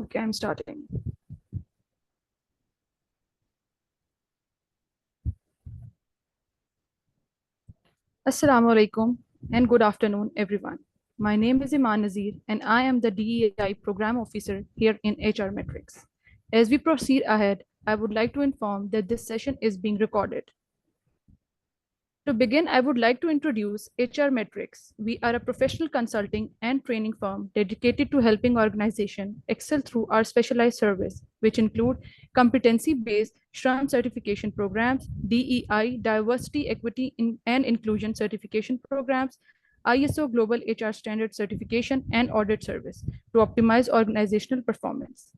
Okay, I'm starting. Assalamu alaikum and good afternoon, everyone. My name is Iman Nazir and I am the DEI Program Officer here in HR Metrics. As we proceed ahead, I would like to inform that this session is being recorded. To begin, I would like to introduce HR Metrics. We are a professional consulting and training firm dedicated to helping organizations excel through our specialized service, which include competency-based SHRM certification programs, DEI, diversity, equity, and inclusion certification programs, ISO Global HR Standard certification, and audit service to optimize organizational performance.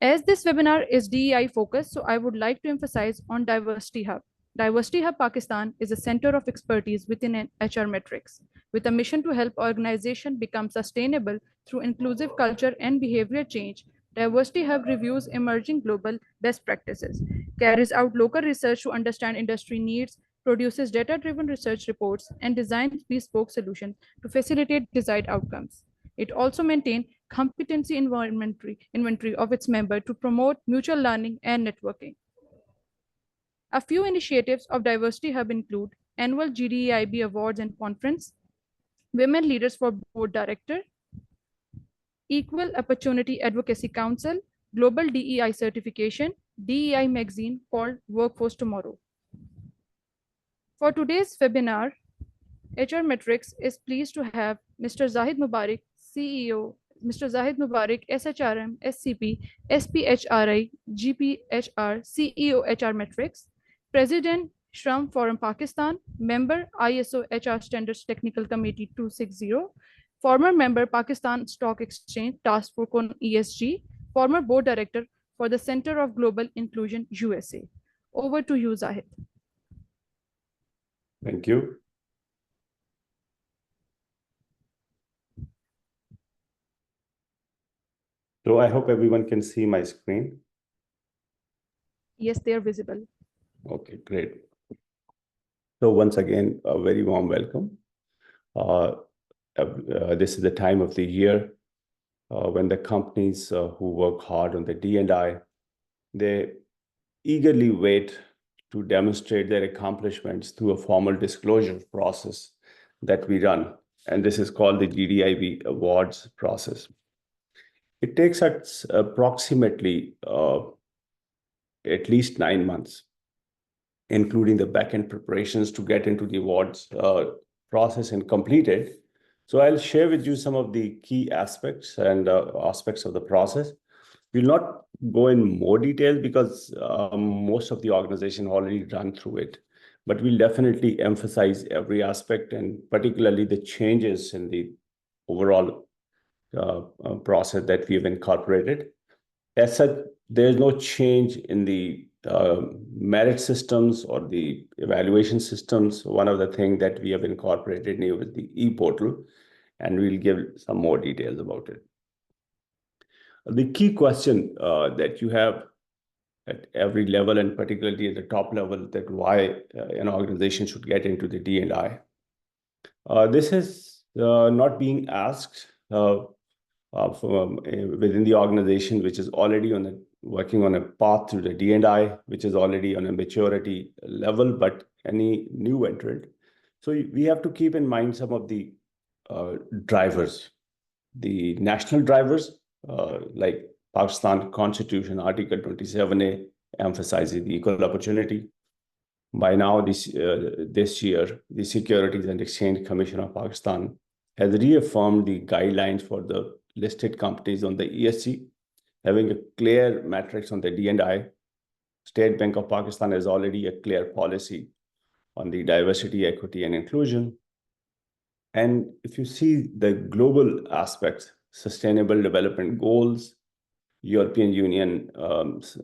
As this webinar is DEI focused, so I would like to emphasize on Diversity Hub. Diversity Hub Pakistan is a center of expertise within HR Metrics, with a mission to help organizations become sustainable through inclusive culture and behavior change. Diversity Hub reviews emerging global best practices, carries out local research to understand industry needs, produces data-driven research reports, and designs bespoke solutions to facilitate desired outcomes. It also maintains competency inventory of its members to promote mutual learning and networking. A few initiatives of Diversity Hub include annual GDEIB Awards and Conference, Women Leaders for Board Director, Equal Opportunity Advocacy Council, Global DEI Certification, DEI magazine called Workforce Tomorrow. For today's webinar, HR Metrics is pleased to have Mr. Zahid Mubarak, CEO, Mr. Zahid Mubarak, SHRM, SCP, SPHRI, GPHR, CEO HR Metrics, President SHRM Forum Pakistan, member ISO HR Standards Technical Committee 260, former member Pakistan Stock Exchange Task Force on ESG, former board director for the Center of Global Inclusion USA. Over to you, Zahid. Thank you. So I hope everyone can see my screen. Yes, they are visible. Okay, great. So once again, a very warm welcome. This is the time of the year when the companies who work hard on the D&I, they eagerly wait to demonstrate their accomplishments through a formal disclosure process that we run. And this is called the GDIB Awards process. It takes us approximately at least 9 months, including the back-end preparations to get into the awards process and complete it. So I'll share with you some of the key aspects and aspects of the process. We'll not go in more detail because most of the organization already run through it, but we'll definitely emphasize every aspect and particularly the changes in the overall process that we have incorporated. As such, there's no change in the merit systems or the evaluation systems. One of the things that we have incorporated new is the e-portal, and we'll give some more details about it. The key question that you have at every level, and particularly at the top level, that why an organization should get into the D&I. This is not being asked within the organization, which is already working on a path to the D&I, which is already on a maturity level, but any new entrant. So we have to keep in mind some of the drivers, the national drivers, like Pakistan Constitution, Article 27A emphasizes the equal opportunity. By now, this year, the Securities and Exchange Commission of Pakistan has reaffirmed the guidelines for the listed companies on the ESG, having a clear metrics on the D&I. State Bank of Pakistan has already a clear policy on the diversity, equity, and inclusion. And if you see the global aspects, Sustainable Development Goals, European Union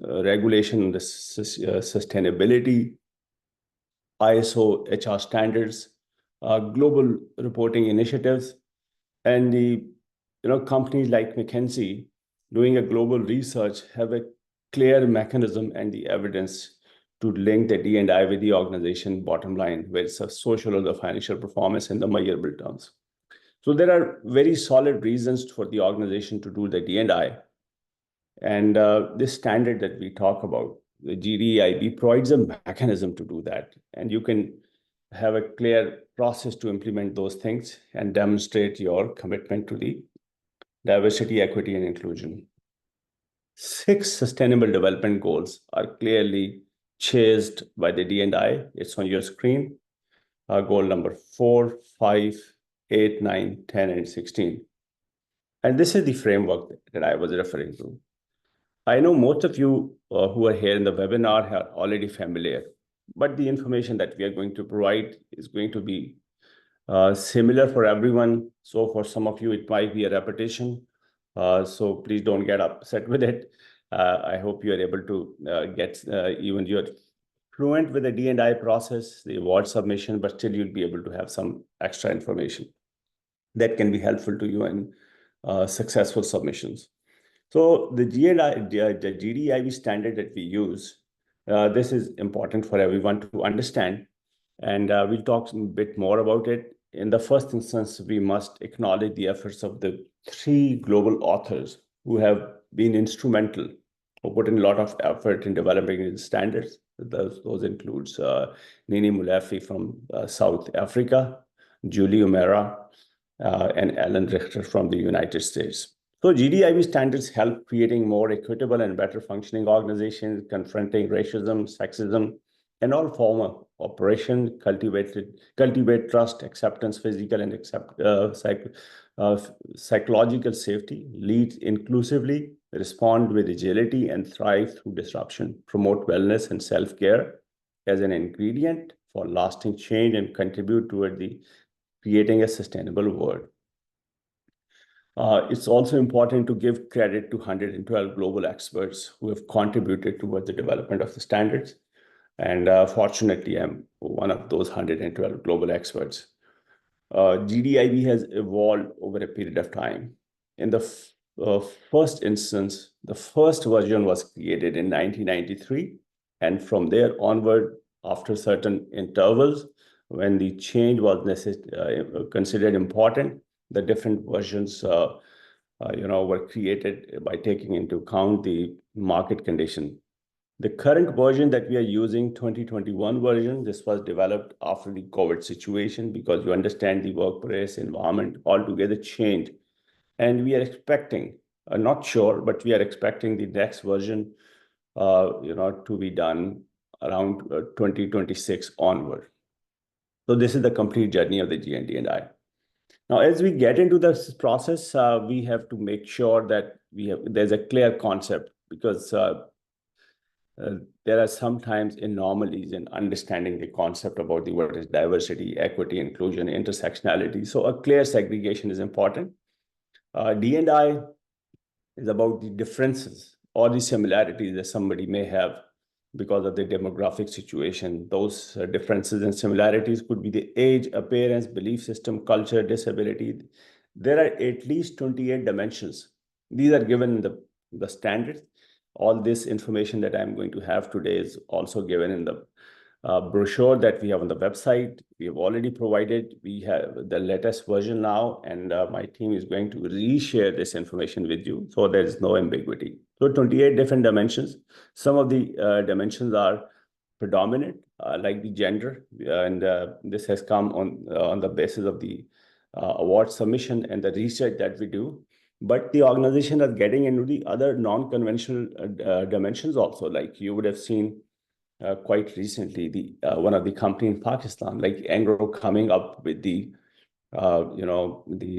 regulation on the sustainability, ISO HR standards, global reporting initiatives, and the companies like McKinsey doing a global research have a clear mechanism and the evidence to link the D&I with the organization bottom line, where it's a social or the financial performance in the measurable terms. So there are very solid reasons for the organization to do the D&I. And this standard that we talk about, the GDEI, provides a mechanism to do that. And you can have a clear process to implement those things and demonstrate your commitment to the diversity, equity, and inclusion. 6 sustainable development goals are clearly chased by the D&I. It's on your screen. Goal number 4, 5, 8, 9, 10, and 16. And this is the framework that I was referring to. I know most of you who are here in the webinar are already familiar, but the information that we are going to provide is going to be similar for everyone. So for some of you, it might be a repetition. So please don't get upset with it. I hope you are able to get even you're fluent with the D&I process, the award submission, but still you'll be able to have some extra information that can be helpful to you in successful submissions. So the GDIV standard that we use, this is important for everyone to understand. And we'll talk a bit more about it. In the first instance, we must acknowledge the efforts of the 3 global authors who have been instrumental, who put in a lot of effort in developing these standards. Those includes Nini Mulefi from South Africa, Julie O'Mara, and Alan Richter from the United States. So GDIB standards help creating more equitable and better functioning organizations, confronting racism, sexism, and all form of operation, cultivate trust, acceptance, physical and psychological safety, lead inclusively, respond with agility, and thrive through disruption, promote wellness and self-care as an ingredient for lasting change and contribute toward the creating a sustainable world. It's also important to give credit to 112 global experts who have contributed towards the development of the standards. And fortunately, I'm one of those 112 global experts. GDIB has evolved over a period of time. In the first instance, the first version was created in 1993. And from there onward, after certain intervals, when the change was considered important, the different versions were created by taking into account the market condition. The current version that we are using, 2021 version, this was developed after the COVID situation because you understand the workplace environment altogether changed. And we are expecting, not sure, but we are expecting the next version to be done around 2026 onward. So this is the complete journey of the GND&I. Now, as we get into this process, we have to make sure that there's a clear concept because there are sometimes anomalies in understanding the concept about what is diversity, equity, inclusion, intersectionality. So a clear segregation is important. D&I is about the differences or the similarities that somebody may have because of the demographic situation. Those differences and similarities could be the age, appearance, belief system, culture, disability. There are at least 28 dimensions. These are given in the standards. All this information that I'm going to have today is also given in the brochure that we have on the website. We have already provided. We have the latest version now, and my team is going to reshare this information with you, so there is no ambiguity. So 28 different dimensions. Some of the dimensions are predominant, like the gender, and this has come on the basis of the award submission and the research that we do. But the organization is getting into the other non-conventional dimensions also, like you would have seen quite recently, one of the company in Pakistan, like Angro, coming up with the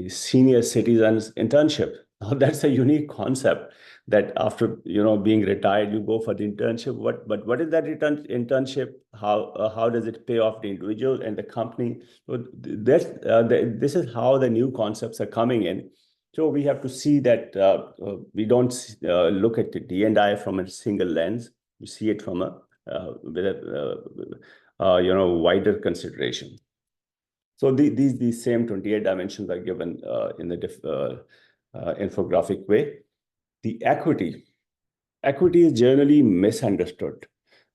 senior citizens internship. Now that's a unique concept that after being retired, you go for the internship. But what is that internship? How does it pay off the individual and the company? So this is how the new concepts are coming in. So we have to see that we don't look at the D&I from a single lens. We see it from with a wider consideration. So these same 28 dimensions are given in the infographic way. The equity is generally misunderstood.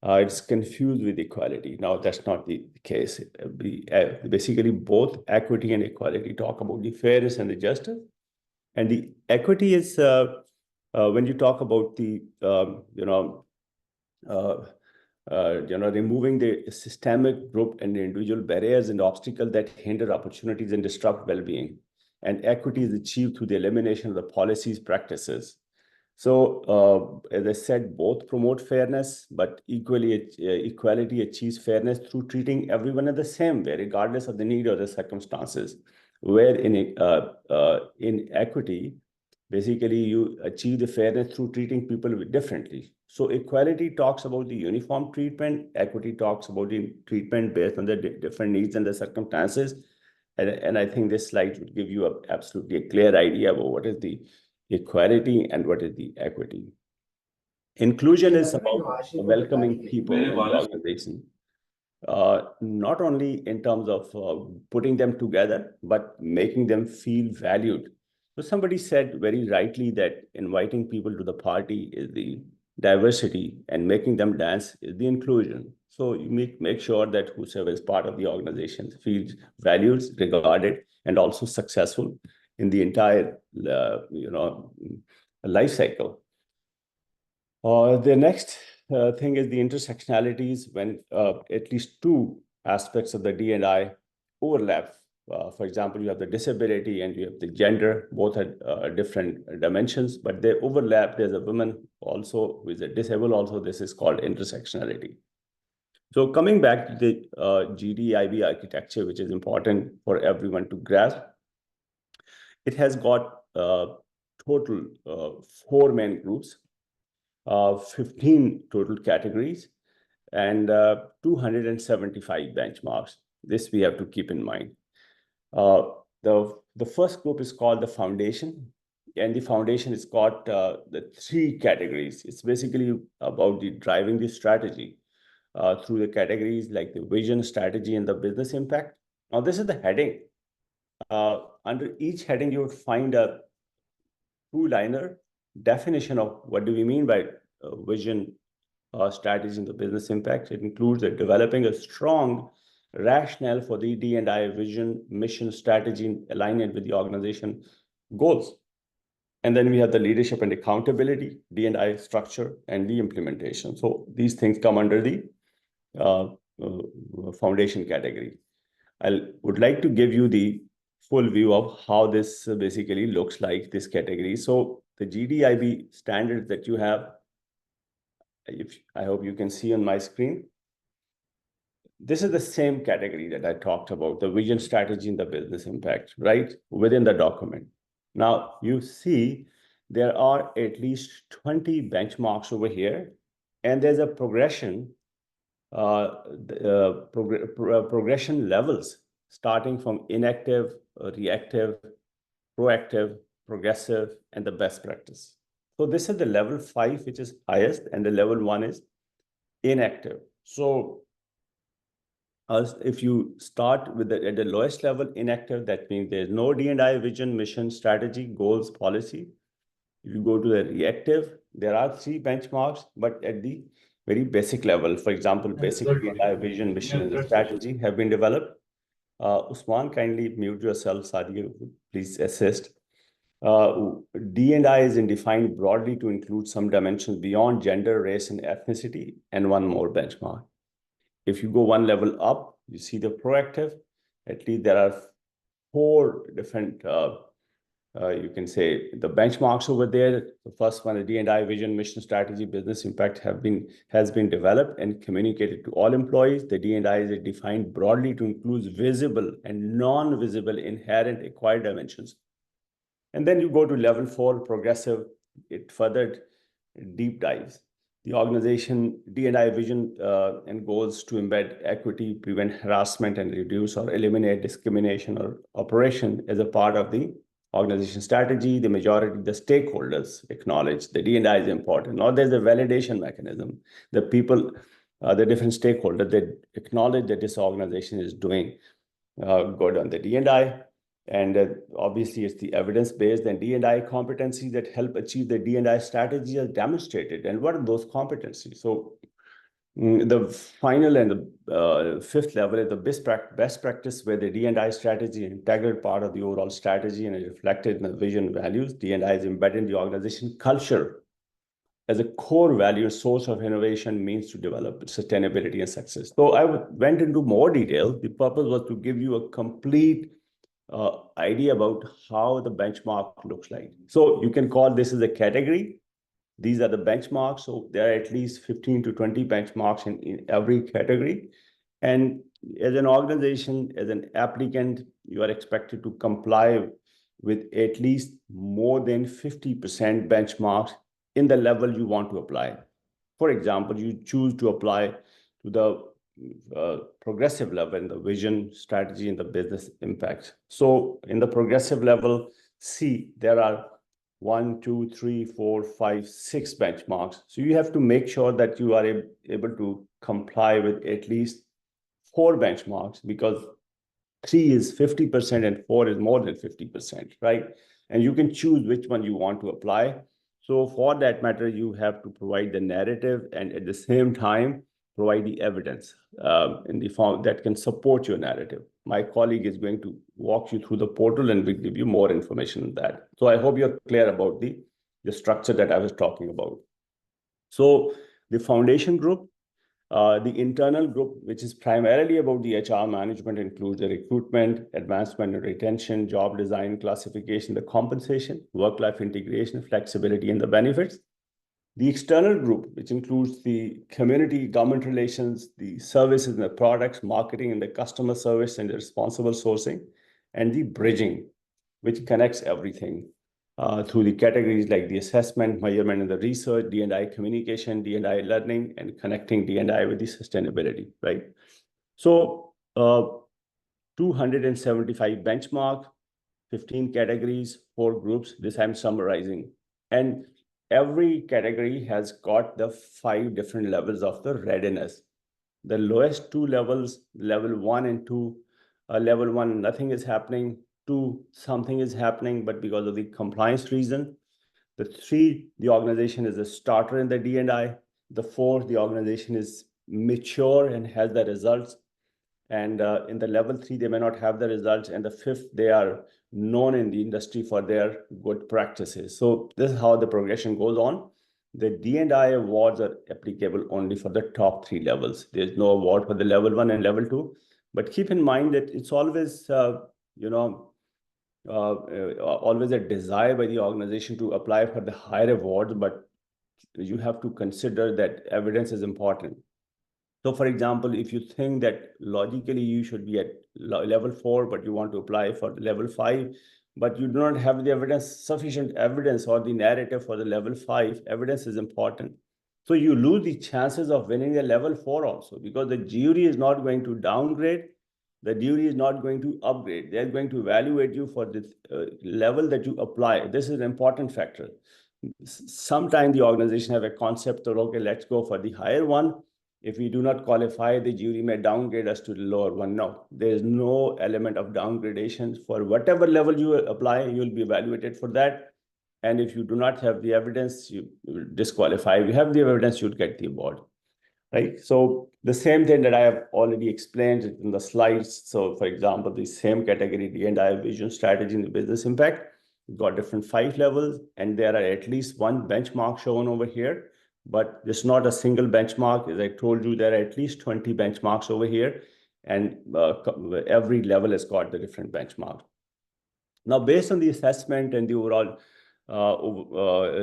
It's confused with equality. Now, that's not the case. Basically, both equity and equality talk about the fairness and the justice. And the equity is When you talk about the, removing the systemic, group, and individual barriers and obstacles that hinder opportunities and disrupt well-being. And equity is achieved through the elimination of the policies, practices. So, as I said, both promote fairness, but equality achieves fairness through treating everyone in the same way, regardless of the need or the circumstances. Where in equity, basically you achieve the fairness through treating people differently. So equality talks about the uniform treatment, equity talks about the treatment based on the different needs and the circumstances. And I think this slide would give you absolutely a clear idea about what is the equality and what is the equity. Inclusion is about welcoming people in the organization, not only in terms of putting them together, but making them feel valued. So somebody said very rightly that inviting people to the party is the diversity and making them dance is the inclusion. So you make sure that whoever is part of the organization feels valued, regarded, and also successful in the entire, life cycle. The next thing is the intersectionalities when at least two aspects of the D&I overlap. For example, you have the disability and you have the gender, both at different dimensions, but they overlap. There's a woman also who is a disabled also. This is called intersectionality. So coming back to the GDIB architecture, which is important for everyone to grasp, it has got total 4 main groups, 15 total categories, and 275 benchmarks. This we have to keep in mind. The first group is called the foundation, and the foundation has got the 3 categories. It's basically about the driving the strategy through the categories like the vision, strategy, and the business impact. Now, this is the heading. Under each heading, you would find a 2-liner definition of what do we mean by vision, strategy, and the business impact. It includes developing a strong rationale for the D&I vision, mission, strategy, and alignment with the organization goals. And then we have the leadership and accountability, D&I structure, and the implementation. So these things come under the foundation category. I would like to give you the full view of how this basically looks like, this category. So the GDIB standards that you have, I hope you can see on my screen. This is the same category that I talked about, the vision, strategy, and the business impact, right, within the document. Now, you see there are at least 20 benchmarks over here, and there's a progression, progression levels, starting from inactive, reactive, proactive, progressive, and the best practice. So this is the level 5, which is highest, and the level 1 is inactive. So if you start with at the lowest level, inactive, that means there's no D&I vision, mission, strategy, goals, policy. If you go to the reactive, there are 3 benchmarks, but at the very basic level, for example, basic D&I vision, mission, and strategy have been developed. Usman, kindly mute yourself. Sadi, please assist. D&I is defined broadly to include some dimensions beyond gender, race, and ethnicity, and one more benchmark. If you go one level up, you see the proactive. At least there are 4 different, you can say, the benchmarks over there. The first one, the D&I vision, mission, strategy, business impact has been developed and communicated to all employees. The D&I is defined broadly to include visible and non-visible inherent acquired dimensions. And then you go to level 4, progressive. It further deep dives. The organization D&I vision and goals to embed equity, prevent harassment, and reduce or eliminate discrimination or oppression as a part of the organization strategy. The majority of the stakeholders acknowledge the D&I is important. Now there's a validation mechanism. The people, the different stakeholders, they acknowledge that this organization is doing good on the D&I. And obviously, it's the evidence-based and D&I competencies that help achieve the D&I strategy as demonstrated. And what are those competencies? So The final and the fifth level is the best practice, where the D&I strategy is an integral part of the overall strategy and is reflected in the vision and values. D&I is embedded in the organization culture as a core value and source of innovation, means to develop sustainability and success. So I went into more detail. The purpose was to give you a complete idea about how the benchmark looks like. So you can call this as a category. These are the benchmarks. So there are at least 15 to 20 benchmarks in every category. And as an organization, as an applicant, you are expected to comply with at least more than 50% benchmarks in the level you want to apply. For example, you choose to apply to the progressive level in the vision, strategy, and the business impact. So in the progressive level, C, there are 1, 2, 3, 4, 5, 6 benchmarks. So you have to make sure that you are able to comply with at least 4 benchmarks, because 3 is 50% and 4 is more than 50%, right? And you can choose which one you want to apply. So for that matter, you have to provide the narrative and at the same time provide the evidence in the form that can support your narrative. My colleague is going to walk you through the portal and will give you more information on that. So I hope you're clear about the structure that I was talking about. So the foundation group, the internal group, which is primarily about the HR management, includes the recruitment, advancement and retention, job design, classification, the compensation, work-life integration, flexibility, and the benefits. The external group, which includes the community, government relations, the services and the products, marketing and the customer service and the responsible sourcing, and the bridging, which connects everything through the categories like the assessment, measurement, and the research, D&I communication, D&I learning, and connecting D&I with the sustainability, right? So 275 benchmark, 15 categories, 4 groups. This I'm summarizing. And every category has got the 5 different levels of the readiness. The lowest 2 levels, level 1 and 2, level 1, nothing is happening. 2, something is happening, but because of the compliance reason. The 3, the organization is a starter in the D&I. The 4, the organization is mature and has the results. And in the level 3, they may not have the results. And the 5th, they are known in the industry for their good practices. So this is how the progression goes on. The D&I awards are applicable only for the top 3 levels. There's no award for the level 1 and level 2. But keep in mind that it's always, always a desire by the organization to apply for the higher awards, but you have to consider that evidence is important. So for example, if you think that logically you should be at level 4, but you want to apply for level 5, but you do not have the evidence, sufficient evidence or the narrative for the level 5, evidence is important. So you lose the chances of winning the level 4 also, because the jury is not going to downgrade, the jury is not going to upgrade. They're going to evaluate you for the level that you apply. This is an important factor. Sometimes the organization have a concept of, okay, let's go for the higher one. If we do not qualify, the jury may downgrade us to the lower one. No, there is no element of downgradation. For whatever level you apply, you will be evaluated for that. And if you do not have the evidence, you disqualify. If you have the evidence, you'll get the award, right? So the same thing that I have already explained in the slides. So for example, the same category, D&I vision, strategy, and the business impact, you've got different 5 levels, and there are at least 1 benchmark shown over here. But it's not a single benchmark. As I told you, there are at least 20 benchmarks over here, and every level has got the different benchmark. Now, based on the assessment and the overall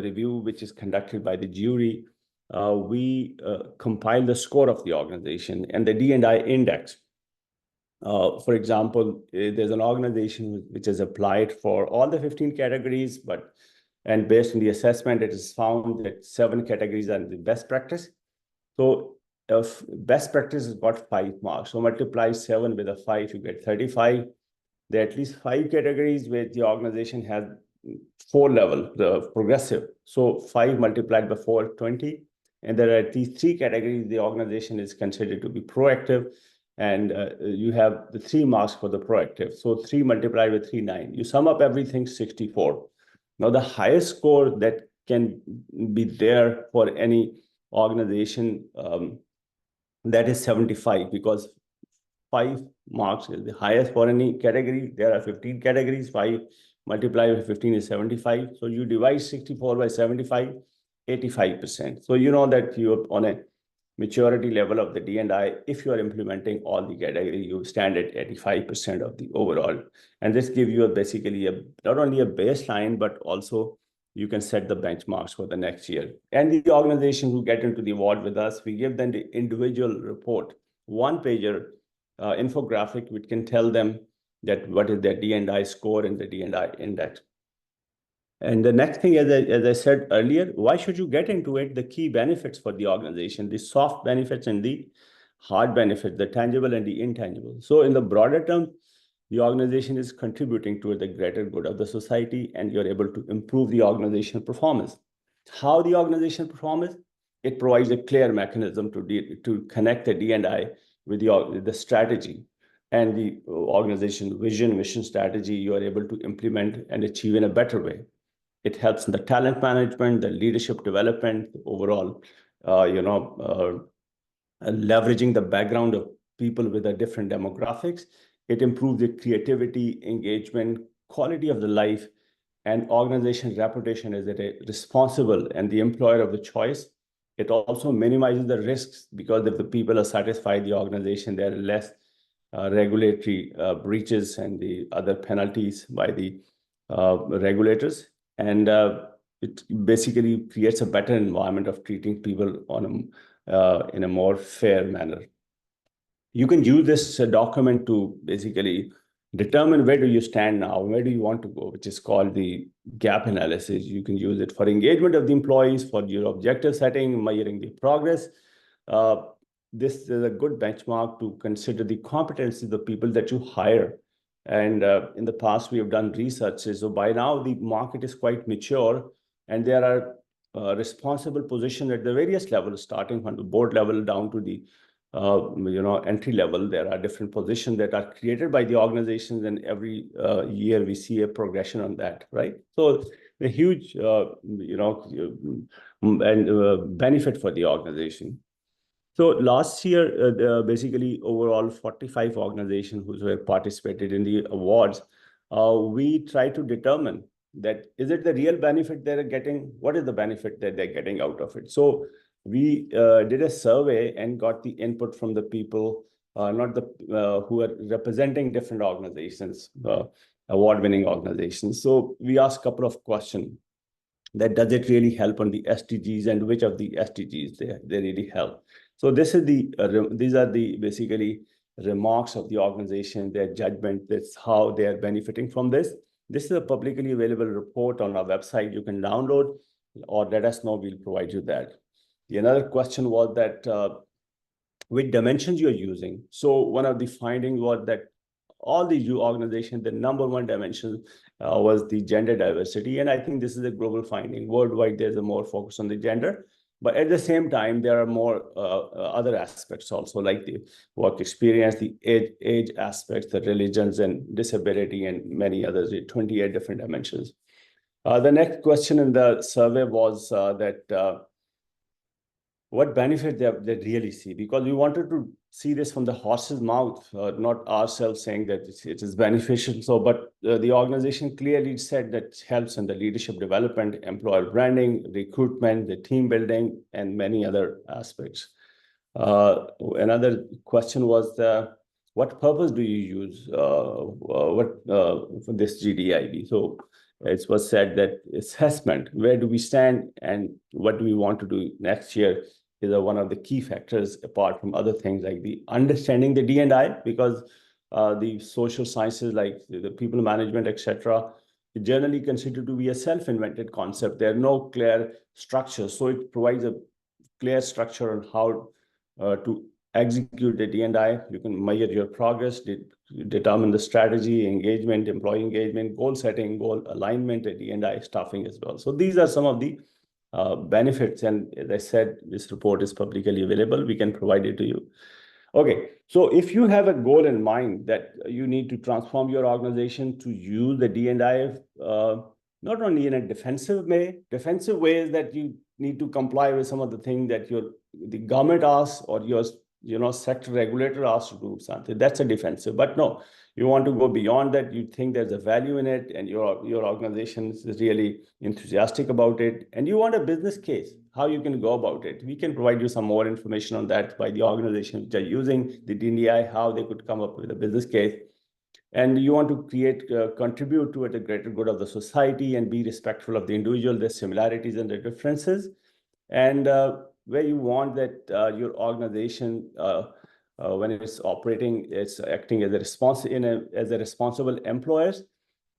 review, which is conducted by the jury, we compile the score of the organization and the D&I index. For example, there's an organization which has applied for all the 15 categories, and based on the assessment, it is found that 7 categories are the best practice. So if best practice has got 5 marks, so multiply 7 with a 5, you get 35. There are at least 5 categories where the organization has 4 level, the progressive. So 5 multiplied by 4, 20. And there are these 3 categories the organization is considered to be proactive. And you have the 3 marks for the proactive. So 3 multiplied with 3, 9. You sum up everything, 64. Now, the highest score that can be there for any organization that is 75, because 5 marks is the highest for any category. There are 15 categories. 5 multiplied by 15 is 75. So you divide 64 by 75, 85%. So you know that you're on a maturity level of the D&I. If you are implementing all the category, you stand at 85% of the overall. And this gives you basically not only a baseline, but also you can set the benchmarks for the next year. And the organizations who get into the award with us, we give them the individual report, one pager infographic, which can tell them that what is their D&I score and the D&I index. And the next thing, as I said earlier, why should you get into it? The key benefits for the organization, the soft benefits and the hard benefits, the tangible and the intangible. So in the broader term, the organization is contributing to the greater good of the society, and you're able to improve the organizational performance. How the organization performs? It provides a clear mechanism to connect the D&I with the strategy and the organization vision, mission, strategy. You are able to implement and achieve in a better way. It helps in the talent management, the leadership development, the overall, leveraging the background of people with a different demographics. It improves the creativity, engagement, quality of the life, and organization reputation as a responsible and the employer of the choice. It also minimizes the risks, because if the people are satisfied, the organization, there are less regulatory breaches and the other penalties by the regulators. And it basically creates a better environment of treating people in a more fair manner. You can use this document to basically determine where do you stand now, where do you want to go, which is called the gap analysis. You can use it for engagement of the employees, for your objective setting, measuring the progress. This is a good benchmark to consider the competencies of the people that you hire. And in the past, we have done research. So by now, the market is quite mature, and there are responsible positions at the various levels, starting from the board level down to the entry level. There are different positions that are created by the organizations, and every year we see a progression on that, right? So a huge, benefit for the organization. So last year, basically overall 45 organizations who have participated in the awards, we try to determine that is it the real benefit they're getting? What is the benefit that they're getting out of it? So we did a survey and got the input from the people, not the who are representing different organizations, award-winning organizations. So we asked a couple of questions. That does it really help on the SDGs, and which of the SDGs they really help? So this is these are the basically remarks of the organization, their judgment. That's how they are benefiting from this. This is a publicly available report on our website. You can download or let us know. We'll provide you that. The another question was that which dimensions you're using. So one of the findings was that all these organizations, the number one dimension was the gender diversity. And I think this is a global finding. Worldwide, there's a more focus on the gender. But at the same time, there are more other aspects also, like the work experience, the age aspects, the religions and disability, and many others, 28 different dimensions. The next question in the survey was that what benefit they really see, because we wanted to see this from the horse's mouth, not ourselves saying that it is beneficial. So, but the organization clearly said that it helps in the leadership development, employer branding, recruitment, the team building, and many other aspects. Another question was what purpose do you use for this GDIB? So it was said that assessment, where do we stand and what do we want to do next year, is one of the key factors, apart from other things like the understanding the D&I, because the social sciences like the people management, etc., generally considered to be a self-invented concept. There are no clear structures. So it provides a clear structure on how to execute the D&I. You can measure your progress, determine the strategy, engagement, employee engagement, goal setting, goal alignment, and D&I staffing as well. So these are some of the benefits. And as I said, this report is publicly available. We can provide it to you. Okay, so if you have a goal in mind that you need to transform your organization to use the D&I, not only in a defensive way is that you need to comply with some of the things that the government asks or your sector regulator asks to do something. That's a defensive. But no, you want to go beyond that. You think there's a value in it, and your organization is really enthusiastic about it, and you want a business case, how you can go about it. We can provide you some more information on that by the organizations which are using the DEI, how they could come up with a business case. And you want to contribute to it, the greater good of the society, and be respectful of the individual, their similarities and their differences. And where you want that your organization, when it's operating, it's acting as a responsible employers,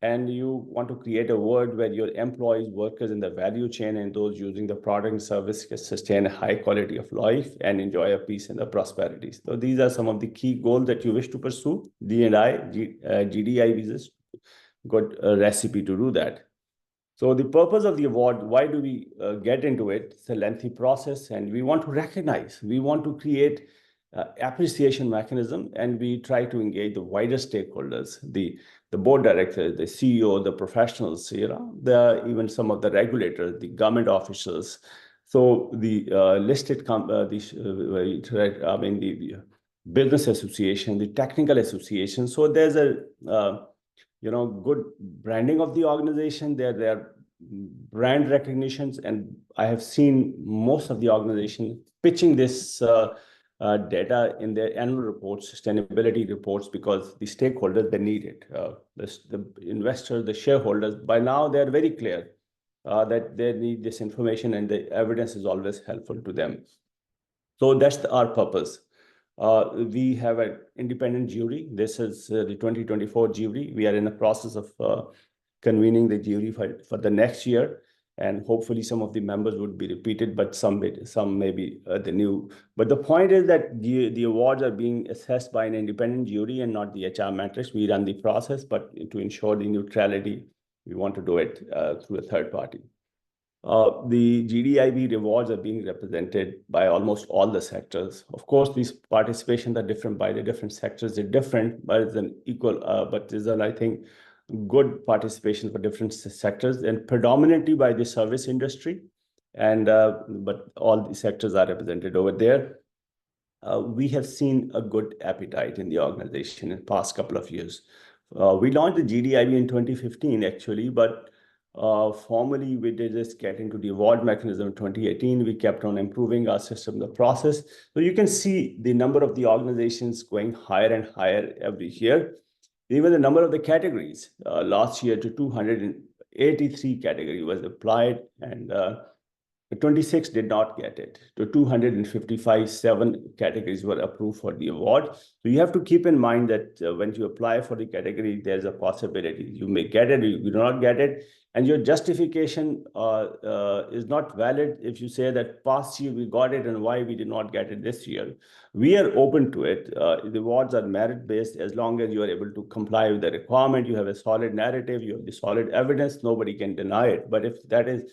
and you want to create a world where your employees, workers in the value chain, and those using the product and service can sustain a high quality of life and enjoy a peace and the prosperity. So these are some of the key goals that you wish to pursue. D&I, GDI visas, good recipe to do that. So the purpose of the award, why do we get into it? It's a lengthy process, and we want to recognize, we want to create appreciation mechanism, and we try to engage the wider stakeholders, the board directors, the CEO, the professionals, even some of the regulators, the government officials. So the the business association, the technical association. So there's a good branding of the organization. There are brand recognitions, and I have seen most of the organizations pitching this data in their annual reports, sustainability reports, because the stakeholders, they need it. The investors, the shareholders, by now they're very clear that they need this information, and the evidence is always helpful to them. So that's our purpose. We have an independent jury. This is the 2024 jury. We are in the process of convening the jury for the next year, and hopefully some of the members would be repeated, but some may be the new. But the point is that the awards are being assessed by an independent jury and not the HR matrix. We run the process, but to ensure the neutrality, we want to do it through a third party. The GDIB rewards are being represented by almost all the sectors. Of course, these participations are different by the different sectors. They're different, but it's an equal, but there's I think, good participation for different sectors, and predominantly by the service industry. And but all the sectors are represented over there. We have seen a good appetite in the organization in the past couple of years. We launched the GDIB in 2015, actually, but formally, we did just get into the award mechanism in 2018. We kept on improving our system, the process. So you can see the number of the organizations going higher and higher every year. Even the number of the categories, last year to 283 category was applied, and 26 did not get it. To 255, 7 categories were approved for the award. So you have to keep in mind that when you apply for the category, there's a possibility you may get it, you do not get it. And your justification is not valid if you say that past year we got it and why we did not get it this year. We are open to it. The awards are merit-based as long as you are able to comply with the requirement, you have a solid narrative, you have the solid evidence, nobody can deny it. But if that is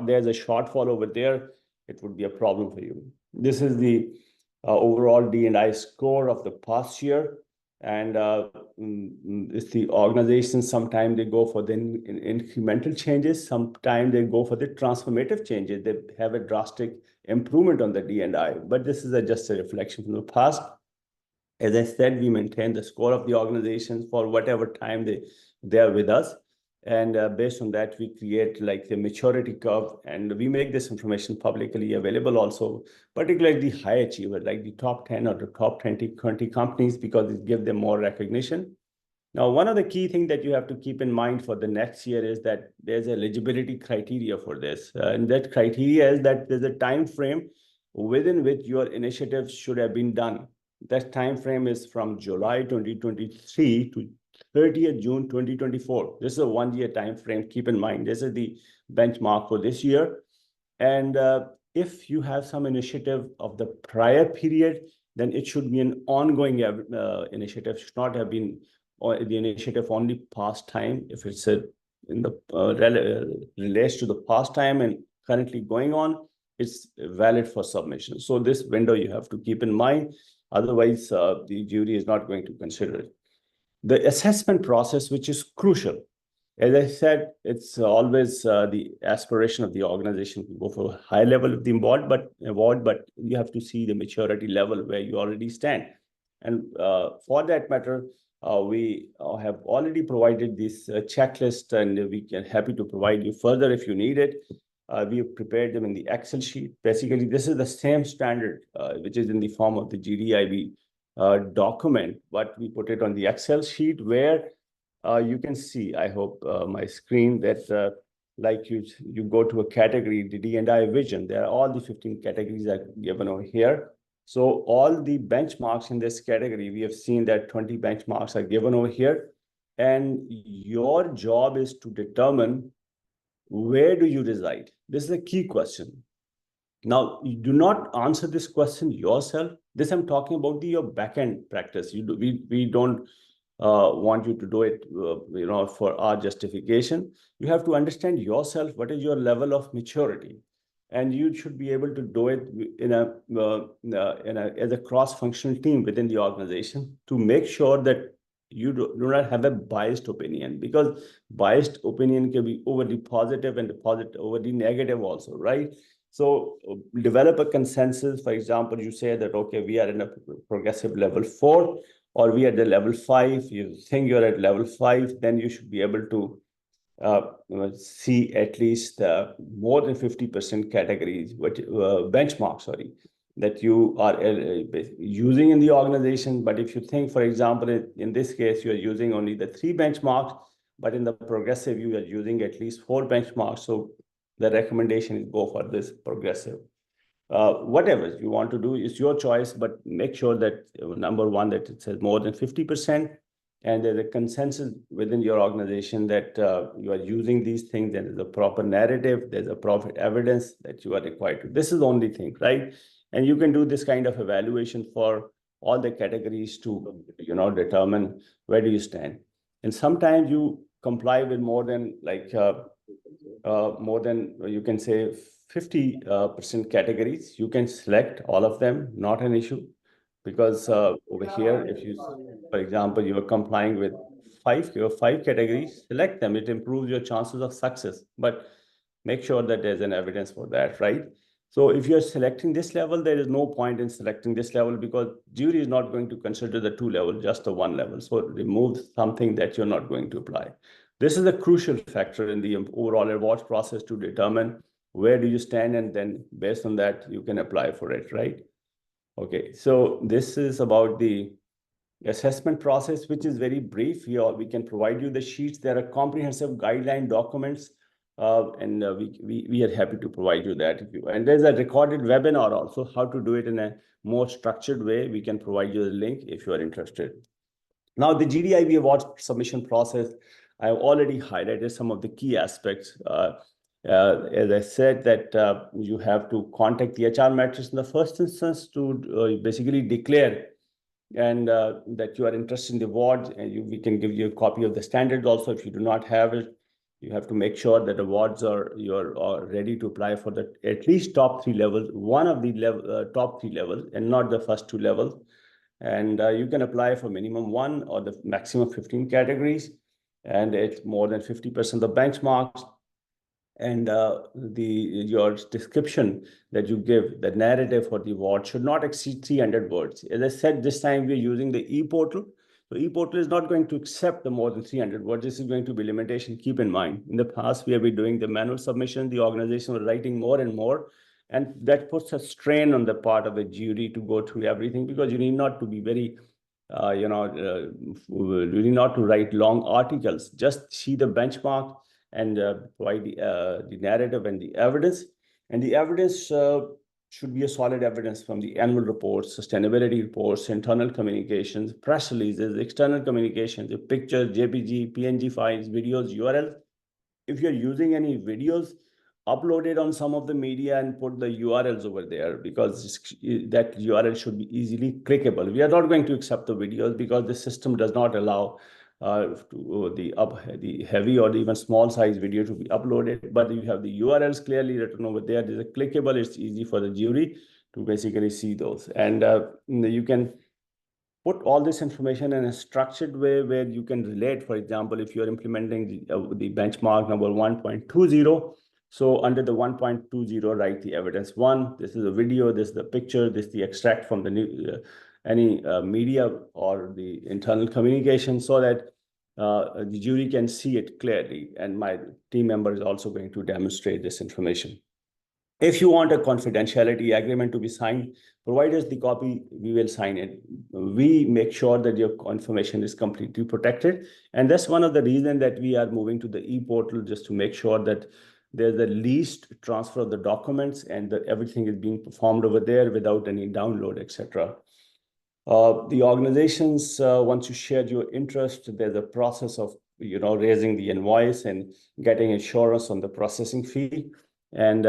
there's a shortfall over there, it would be a problem for you. This is the overall D&I score of the past year. And it's the organization, sometimes they go for the incremental changes, sometimes they go for the transformative changes. They have a drastic improvement on the D&I, but this is just a reflection from the past. As I said, we maintain the score of the organizations for whatever time they are with us. And based on that, we create like the maturity curve, and we make this information publicly available also, particularly the high achiever, like the top 10 or the top 20 companies, because it gives them more recognition. Now, one of the key things that you have to keep in mind for the next year is that there's eligibility criteria for this. And that criteria is that there's a time frame within which your initiatives should have been done. That time frame is from July 2023 to 30th June 2024. This is a 1-year time frame. Keep in mind, this is the benchmark for this year. And if you have some initiative of the prior period, then it should be an ongoing initiative. Should not have been the initiative only past time. If it's in the relates to the past time and currently going on, it's valid for submission. So this window you have to keep in mind. Otherwise, the jury is not going to consider it. The assessment process, which is crucial. As I said, it's always the aspiration of the organization to go for a high level of the award, but you have to see the maturity level where you already stand. And for that matter, we have already provided this checklist, and we can happy to provide you further if you need it. We have prepared them in the Excel sheet. Basically, this is the same standard, which is in the form of the GDIB document, but we put it on the Excel sheet where you can see, I hope, my screen that like you go to a category, the D&I vision, there are all the 15 categories are given over here. So all the benchmarks in this category, we have seen that 20 benchmarks are given over here. And your job is to determine where do you reside? This is a key question. Now, you do not answer this question yourself. This I'm talking about your backend practice. We don't want you to do it, for our justification. You have to understand yourself, what is your level of maturity, and you should be able to do it as a cross-functional team within the organization to make sure that you do not have a biased opinion, because biased opinion can be overly positive and overly negative also, right? So develop a consensus. For example, you say that, okay, we are in a progressive level 4, or we are at the level 5, you think you're at level 5, then you should be able to see at least more than 50% categories, benchmarks, sorry, that you are using in the organization. But if you think, for example, in this case, you are using only the 3 benchmarks, but in the progressive, you are using at least 4 benchmarks. So the recommendation is go for this progressive. Whatever you want to do is your choice, but make sure that number one, that it says more than 50%, and there's a consensus within your organization that you are using these things, and there's a proper narrative, there's a proper evidence that you are required to. This is the only thing, right? And you can do this kind of evaluation for all the categories to, determine where do you stand. And sometimes you comply with more than you can say 50% categories. You can select all of them, not an issue, because over here, if you, for example, you are complying with 5 categories, select them. It improves your chances of success, but make sure that there's an evidence for that, right? So if you're selecting this level, there is no point in selecting this level, because jury is not going to consider the 2 level, just the 1 level. So remove something that you're not going to apply. This is a crucial factor in the overall awards process to determine where do you stand, and then based on that, you can apply for it, right? Okay, so this is about the assessment process, which is very brief. We can provide you the sheets. There are comprehensive guideline documents, and we are happy to provide you that. And there's a recorded webinar also, how to do it in a more structured way. We can provide you the link if you are interested. Now, the GDIB awards submission process, I've already highlighted some of the key aspects. As I said, that you have to contact the HR matrix in the first instance to basically declare and that you are interested in the award, and we can give you a copy of the standards also. If you do not have it, you have to make sure that awards you're ready to apply for the at least top 3 levels, one of the top 3 levels, and not the first 2 levels. And you can apply for minimum 1 or the maximum 15 categories, and it's more than 50% of benchmarks. And your description that you give, the narrative for the award, should not exceed 300 words. As I said, this time we're using the e-portal. So e-portal is not going to accept the more than 300 words. This is going to be limitation. Keep in mind, in the past, we have been doing the manual submission. The organization was writing more and more, and that puts a strain on the part of the jury to go through everything, because you need not to be very really not to write long articles. Just see the benchmark and provide the narrative and the evidence. And the evidence should be a solid evidence from the annual reports, sustainability reports, internal communications, press releases, external communications, the pictures, JPG, PNG files, videos, URLs. If you're using any videos, upload it on some of the media and put the URLs over there, because that URL should be easily clickable. We are not going to accept the videos because the system does not allow the heavy or even small size video to be uploaded, but you have the URLs clearly written over there. There's a clickable. It's easy for the jury to basically see those, and you can put all this information in a structured way where you can relate. For example, if you're implementing the benchmark number 1.20, so under the 1.20, write the evidence one. This is a video, this is the picture, this is the extract from the new, any media or the internal communication, so that the jury can see it clearly. And my team member is also going to demonstrate this information. If you want a confidentiality agreement to be signed, provide us the copy, we will sign it. We make sure that your information is completely protected. And that's one of the reasons that we are moving to the e-portal, just to make sure that there's the least transfer of the documents and that everything is being performed over there without any download, etc. The organizations, once you share your interest, there's a process of raising the invoice and getting insurance on the processing fee. And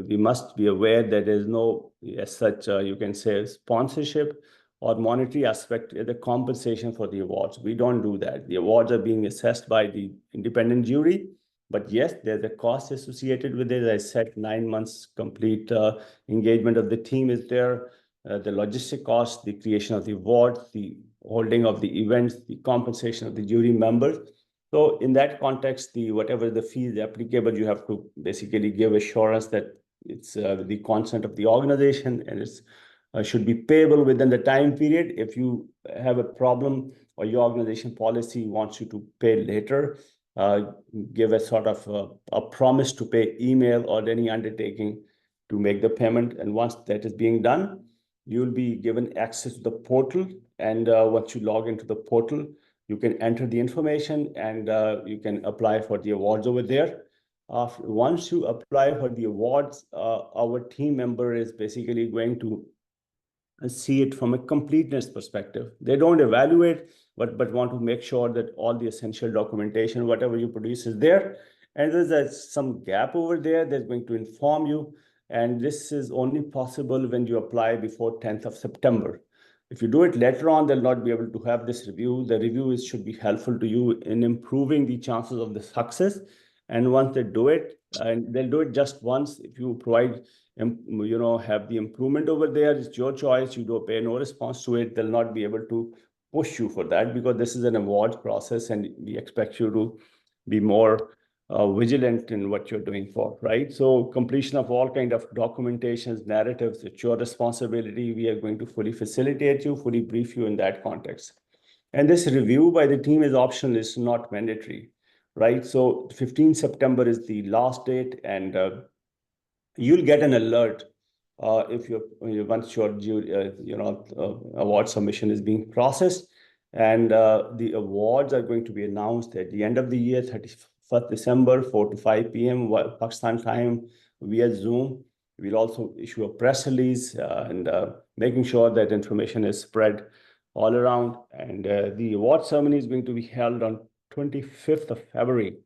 we must be aware that there's no, as such, you can say, sponsorship or monetary aspect, the compensation for the awards. We don't do that. The awards are being assessed by the independent jury. But yes, there's a cost associated with it. As I said, 9 months complete engagement of the team is there. The logistic cost, the creation of the awards, the holding of the events, the compensation of the jury members. So in that context, whatever the fee is applicable, you have to basically give assurance that it's the consent of the organization, and it's should be payable within the time period. If you have a problem or your organization policy wants you to pay later, give a sort of a promise to pay email or any undertaking to make the payment. And once that is being done, you'll be given access to the portal. And once you log into the portal, you can enter the information and you can apply for the awards over there. Once you apply for the awards, our team member is basically going to see it from a completeness perspective. They don't evaluate, but want to make sure that all the essential documentation, whatever you produce, is there. And there's some gap over there that's going to inform you. And this is only possible when you apply before 10th of September. If you do it later on, they'll not be able to have this review. The review should be helpful to you in improving the chances of the success. And once they do it, and they'll do it just once. If you provide, have the improvement over there, it's your choice. You don't pay no response to it. They'll not be able to push you for that, because this is an awards process and we expect you to be more vigilant in what you're doing for, right? So completion of all kind of documentations, narratives, it's your responsibility. We are going to fully facilitate you, fully brief you in that context. And this review by the team is optional, it's not mandatory, right? So 15 September is the last date, and you'll get an alert if once your award submission is being processed. And the awards are going to be announced at the end of the year, 31st December, 4 to 5 p.m. Pakistan time via Zoom. We'll also issue a press release and making sure that information is spread all around. And the award ceremony is going to be held on 25th of February.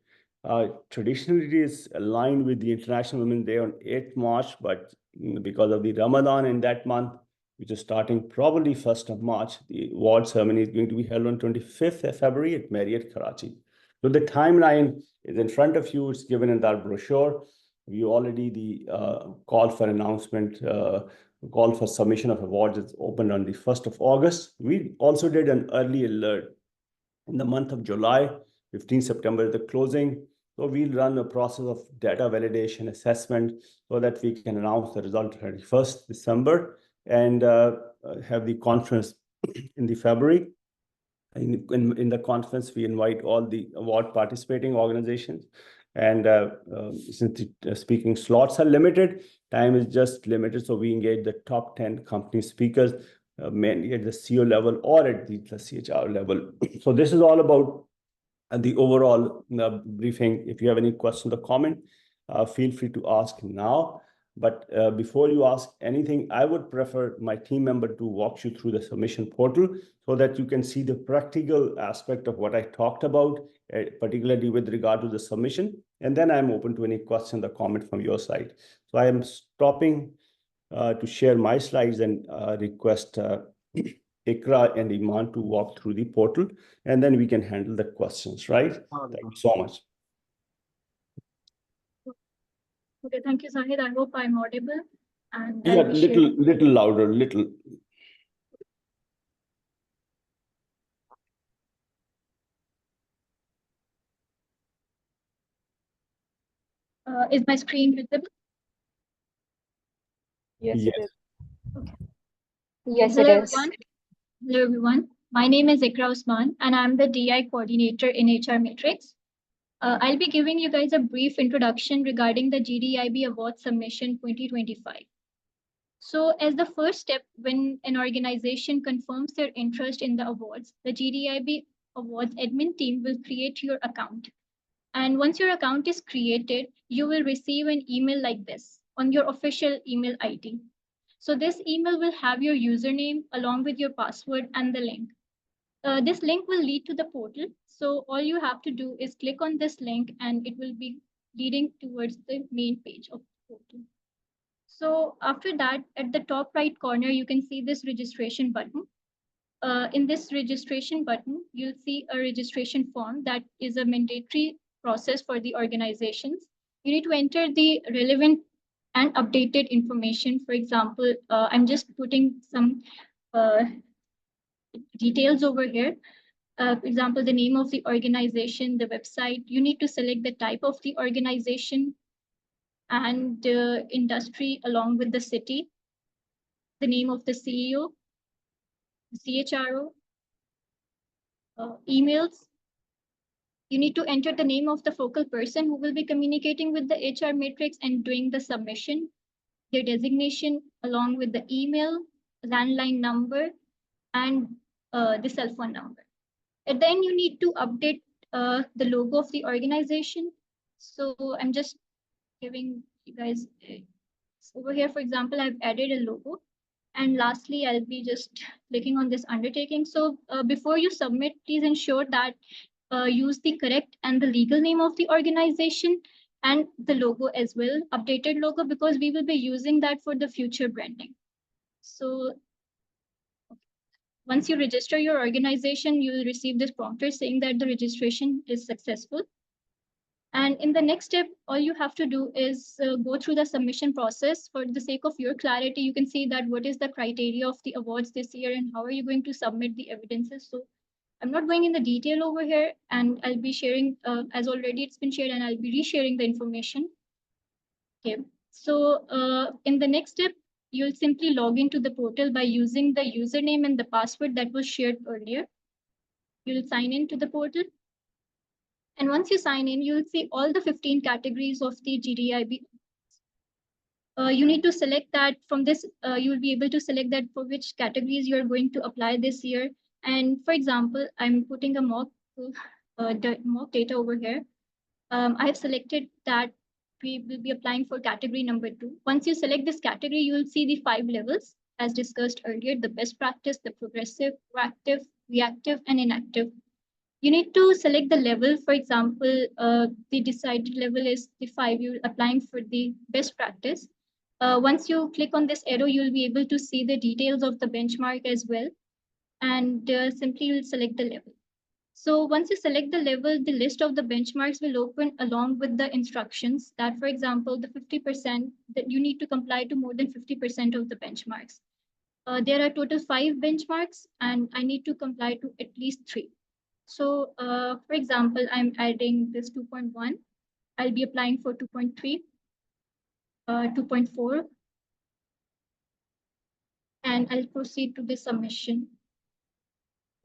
Traditionally, it is aligned with the International Women's Day on 8th March, but because of the Ramadan in that month, which is starting probably 1st of March, the award ceremony is going to be held on 25th of February at Marriott, Karachi. So the timeline is in front of you. It's given in our brochure. We already, the call for announcement, call for submission of awards is opened on the 1st of August. We also did an early alert in the month of July. 15 September is the closing. So we'll run a process of data validation assessment so that we can announce the result 31st December and have the conference in the February. In the conference, we invite all the award participating organizations. And since the speaking slots are limited, time is just limited. So we engage the top 10 company speakers, mainly at the CEO level or at the CHR level. So this is all about the overall briefing. If you have any questions or comment, feel free to ask now. But before you ask anything, I would prefer my team member to walk you through the submission portal so that you can see the practical aspect of what I talked about, particularly with regard to the submission. And then I'm open to any question or comment from your side. So I am stopping to share my slides and request Ikra and Iman to walk through the portal, and then we can handle the questions, right? Thank you so much. Okay, thank you, Zahid. I hope I'm audible. And yeah, little louder, little. Is my screen visible? Yes, Yes. it is. Yes, Hello, it is. everyone. Hello, everyone. My name is Ikra Usman, and I'm the DI coordinator in HR Matrix. I'll be giving you guys a brief introduction regarding the GDIB Award Submission 2025. So, as the first step, when an organization confirms their interest in the awards, the GDIB Awards admin team will create your account. And once your account is created, you will receive an email like this on your official email ID. So this email will have your username along with your password and the link. This link will lead to the portal. So all you have to do is click on this link and it will be leading towards the main page of the portal. So after that, at the top right corner, you can see this registration button. In this registration button, you'll see a registration form that is a mandatory process for the organizations. You need to enter the relevant and updated information. For example, I'm just putting some uh, details over here. For example, the name of the organization, the website. You need to select the type of the organization and industry along with the city, the name of the CEO, the CHRO, emails. You need to enter the name of the focal person who will be communicating with the HR matrix and doing the submission, their designation along with the email, landline number, and the cell phone number. And then you need to update the logo of the organization. So I'm just giving you guys over here, for example, I've added a logo. And lastly, I'll be just clicking on this undertaking. So before you submit, please ensure that use the correct and the legal name of the organization and the logo as well, updated logo, because we will be using that for the future branding. So once you register your organization, you will receive this prompter saying that the registration is successful. And in the next step, all you have to do is go through the submission process. For the sake of your clarity, you can see that what is the criteria of the awards this year and how are you going to submit the evidences. So I'm not going in the detail over here, and I'll be sharing, as already it's been shared, and I'll be resharing the information. Okay, so in the next step, you'll simply log into the portal by using the username and the password that was shared earlier. You'll sign into the portal. And once you sign in, you'll see all the 15 categories of the GDIB. You need to select that from this, you will be able to select that for which categories you're going to apply this year. And for example, I'm putting a mock data over here. I have selected that we will be applying for category number 2. Once you select this category, you will see the 5 levels as discussed earlier: the best practice, the progressive, proactive, reactive, and inactive. You need to select the level. For example, the decided level is the 5 you're applying for the best practice. Once you click on this arrow, you'll be able to see the details of the benchmark as well. And simply you'll select the level. So once you select the level, the list of the benchmarks will open along with the instructions that, for example, the 50% that you need to comply to more than 50% of the benchmarks. There are total 5 benchmarks and I need to comply to at least 3. So for example, I'm adding this 2.1. I'll be applying for 2.3, 2.4, and I'll proceed to the submission.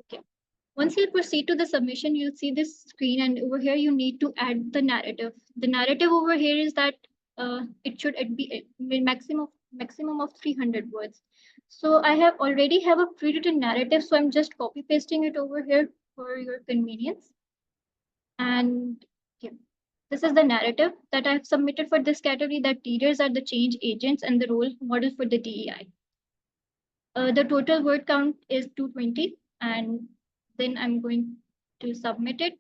Okay. Once you proceed to the submission, you'll see this screen, and over here you need to add the narrative. The narrative over here is that it should be a maximum of 300 words. So I have already have a pre-written narrative, so I'm just copy pasting it over here for your convenience. And yeah, this is the narrative that I've submitted for this category, that leaders are the change agents and the role model for the DEI. The total word count is 220, and then I'm going to submit it.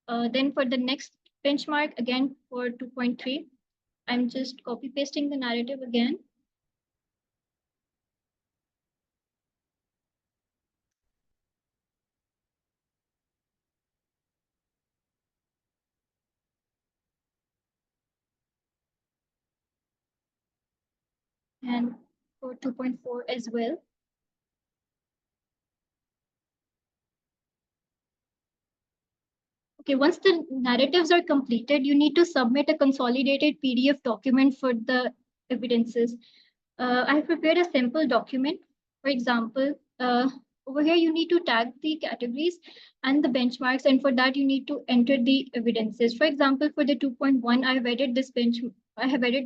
Then for the next benchmark, again for 2.3, I'm just copy pasting the narrative again. And for 2.4 as well. Okay, once the narratives are completed, you need to submit a consolidated PDF document for the evidences. I have prepared a simple document. For example, over here you need to tag the categories and the benchmarks, and for that you need to enter the evidences. For example, for the 2.1, I have added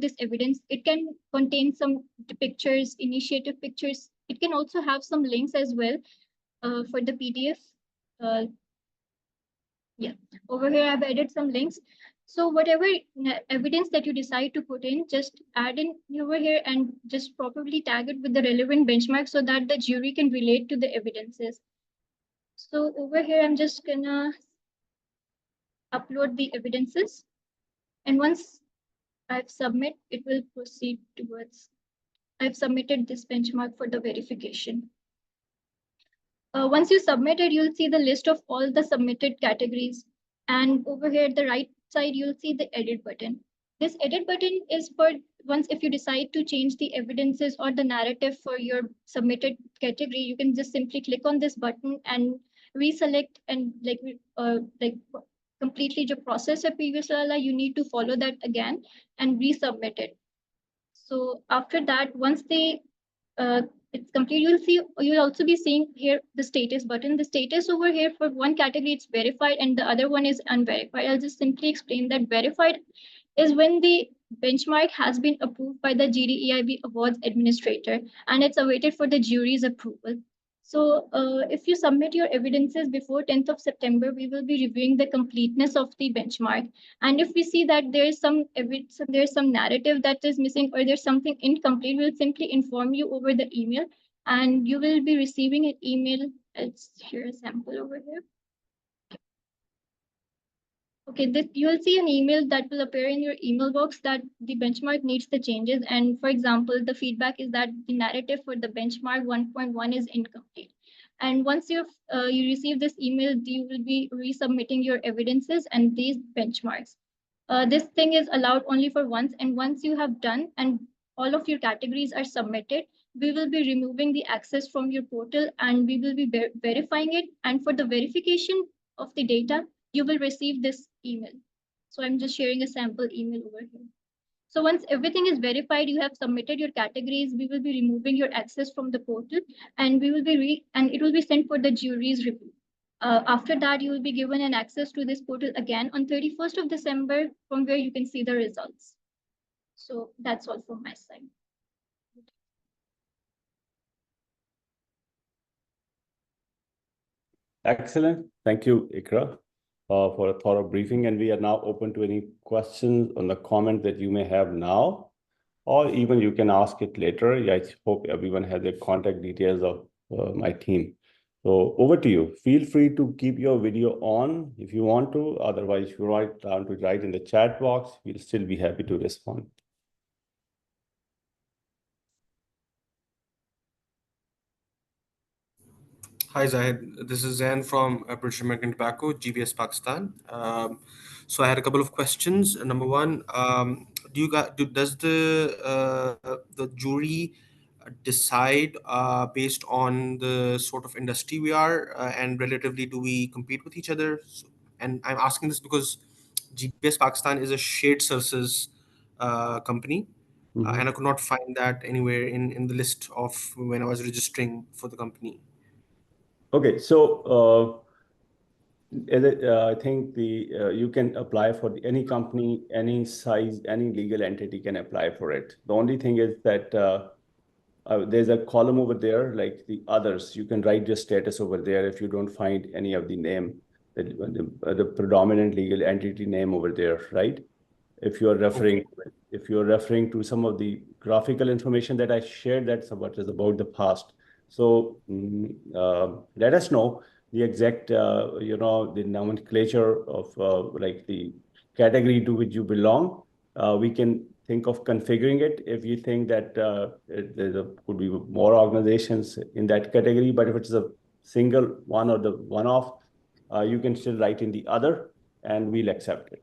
this evidence. It can contain some pictures, initiative pictures. It can also have some links as well for the PDF. Yeah, over here I've added some links. So whatever evidence that you decide to put in, just add in over here and just properly tag it with the relevant benchmark so that the jury can relate to the evidences. So over here, I'm just gonna upload the evidences. And once I've submit, it will proceed towards, I've submitted this benchmark for the verification. Once you submit it, you'll see the list of all the submitted categories. And over here at the right side, you'll see the edit button. This edit button is for once if you decide to change the evidences or the narrative for your submitted category, you can just simply click on this button and reselect and like completely the process of previous lala, you need to follow that again and resubmit it. So after that, once they it's complete, you'll also be seeing here the status button. The status over here for one category it's verified and the other one is unverified. I'll just simply explain that verified is when the benchmark has been approved by the GDEIB awards administrator and it's awaited for the jury's approval. So if you submit your evidences before 10th of September, we will be reviewing the completeness of the benchmark. And if we see that there's some narrative that is missing or there's something incomplete, we'll simply inform you over the email and you will be receiving an email. Let's share a sample over here. Okay, you will see an email that will appear in your email box that the benchmark needs the changes. And for example, the feedback is that the narrative for the benchmark 1.1 is incomplete. And once you receive this email, you will be resubmitting your evidences and these benchmarks. This thing is allowed only for once. And once you have done and all of your categories are submitted, we will be removing the access from your portal and we will be verifying it. And for the verification of the data, you will receive this email. So I'm just sharing a sample email over here. So once everything is verified, you have submitted your categories, we will be removing your access from the portal and we will be and it will be sent for the jury's review. After that, you will be given an access to this portal again on 31st of December from where you can see the results. So that's all from my side. Excellent. Thank you, Ikra, for a thorough briefing. And we are now open to any questions on the comment that you may have now, or even you can ask it later. I hope everyone has the contact details of my team. So over to you. Feel free to keep your video on if you want to. Otherwise, if you write in the chat box, we'll still be happy to respond. Hi, Zahid. This is Zain from British American Tobacco, GBS Pakistan. So I had a couple of questions. Number one, does the jury decide based on the sort of industry we are, and relatively do we compete with each other? And I'm asking this because GBS Pakistan is a shared services company, and I could not find that anywhere in the list of when I was registering for the company. Okay, so I think you can apply for any company, any size, any legal entity can apply for it. The only thing is that there's a column over there, like the others. You can write your status over there if you don't find any of the name, the predominant legal entity name over there, right? If you're referring to some of the graphical information that I shared, that's what is about the past. So let us know the exact, the nomenclature of like the category to which you belong. We can think of configuring it if you think that there could be more organizations in that category. But if it's a single one or the one-off, you can still write in the other and we'll accept it.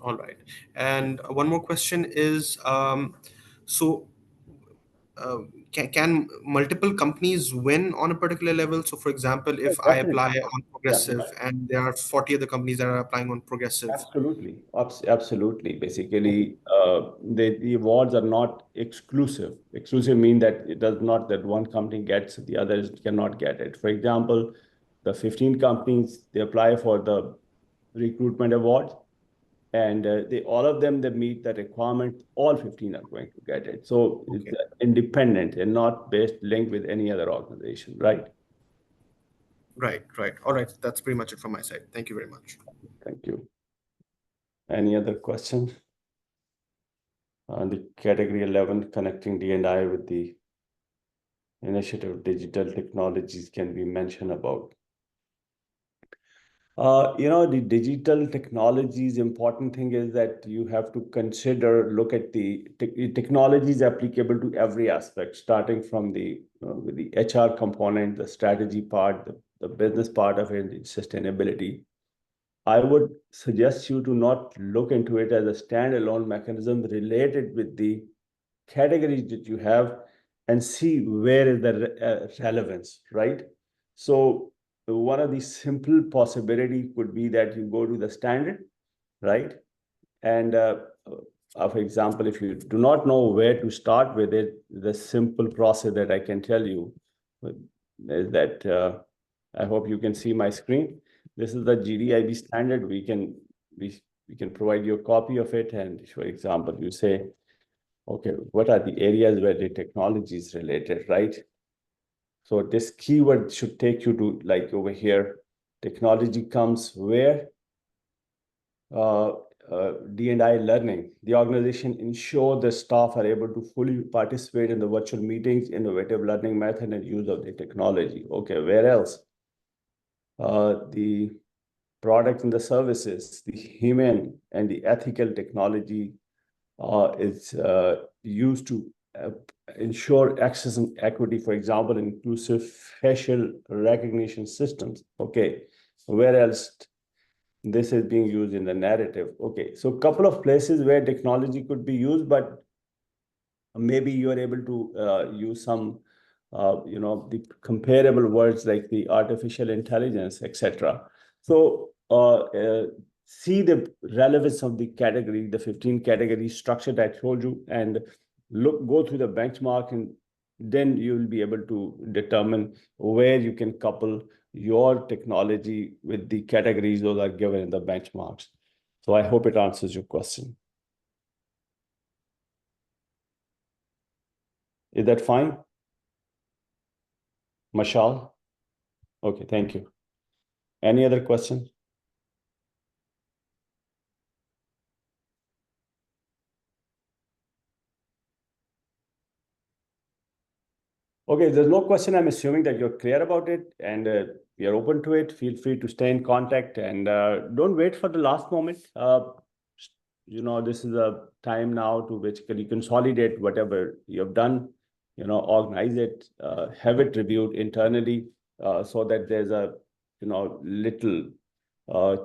All right. And one more question is, can multiple companies win on a particular level? So, for example, if I Definitely. apply on Progressive Yeah. and there are 40 other companies that are applying on Progressive. Absolutely. Absolutely. Basically, the awards are not exclusive. Exclusive mean that it does not that one company gets, the others cannot get it. For example, the 15 companies, they apply for the recruitment award, and all of them, they meet the requirement, all 15 are going to get it. So Okay. it's independent and not based linked with any other organization, right? Right. All right. That's pretty much it from my side. Thank you very much. Thank you. Any other questions? The category 11, connecting D&I with the initiative digital technologies can be mentioned about. The digital technologies, important thing is that you have to look at the technologies applicable to every aspect, starting from with the HR component, the strategy part, the business part of it, the sustainability. I would suggest you to not look into it as a standalone mechanism related with the categories that you have and see where is the relevance, right? So one of the simple possibility could be that you go to the standard, right? And for example, if you do not know where to start with it, the simple process that I can tell you is that I hope you can see my screen. This is the GDIB standard. We can provide you a copy of it. And for example, you say, okay, what are the areas where the technology is related, right? So this keyword should take you to like over here. Technology comes where? D&I learning. The organization ensure the staff are able to fully participate in the virtual meetings, innovative learning method, and use of the technology. Okay, where else? The products and the services, the human and the ethical technology is used to ensure access and equity, for example, inclusive facial recognition systems. Okay, where else? This is being used in the narrative. Okay, so a couple of places where technology could be used, but maybe you are able to use some, the comparable words like the artificial intelligence, etc. So see the relevance of the category, the 15 category structure that I told you, and go through the benchmark, and then you will be able to determine where you can couple your technology with the categories those are given in the benchmarks. So I hope it answers your question. Is that fine? Mashal? Okay, thank you. Any other question? Okay, there's no question. I'm assuming that you're clear about it and we are open to it. Feel free to stay in contact and don't wait for the last moment. This is a time now to basically consolidate whatever you have done, organize it, have it reviewed internally so that there's a, little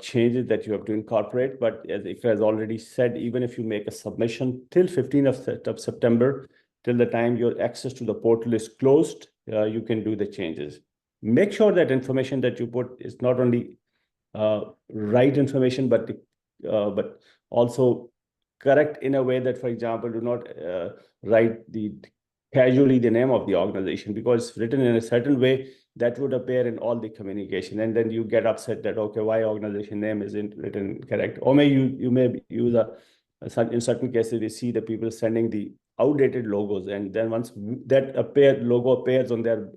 changes that you have to incorporate. But as Ikra has already said, even if you make a submission till 15th of September, till the time your access to the portal is closed, you can do the changes. Make sure that information that you put is not only right information, but also correct in a way that, for example, do not write casually the name of the organization, because it's written in a certain way that would appear in all the communication, and then you get upset that, okay, why organization name isn't written correct? Or you may use in certain cases we see the people sending the outdated logos, and then once that logo appears on their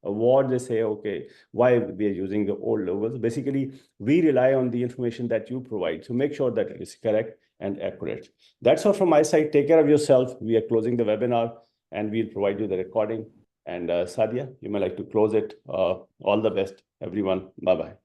award, they say, okay, why we are using the old logos? Basically, we rely on the information that you provide, so make sure that it is correct and accurate. That's all from my side. Take care of yourself. We are closing the webinar, and we'll provide you the recording. And Sadia, you may like to close it. All the best, everyone. Bye-bye.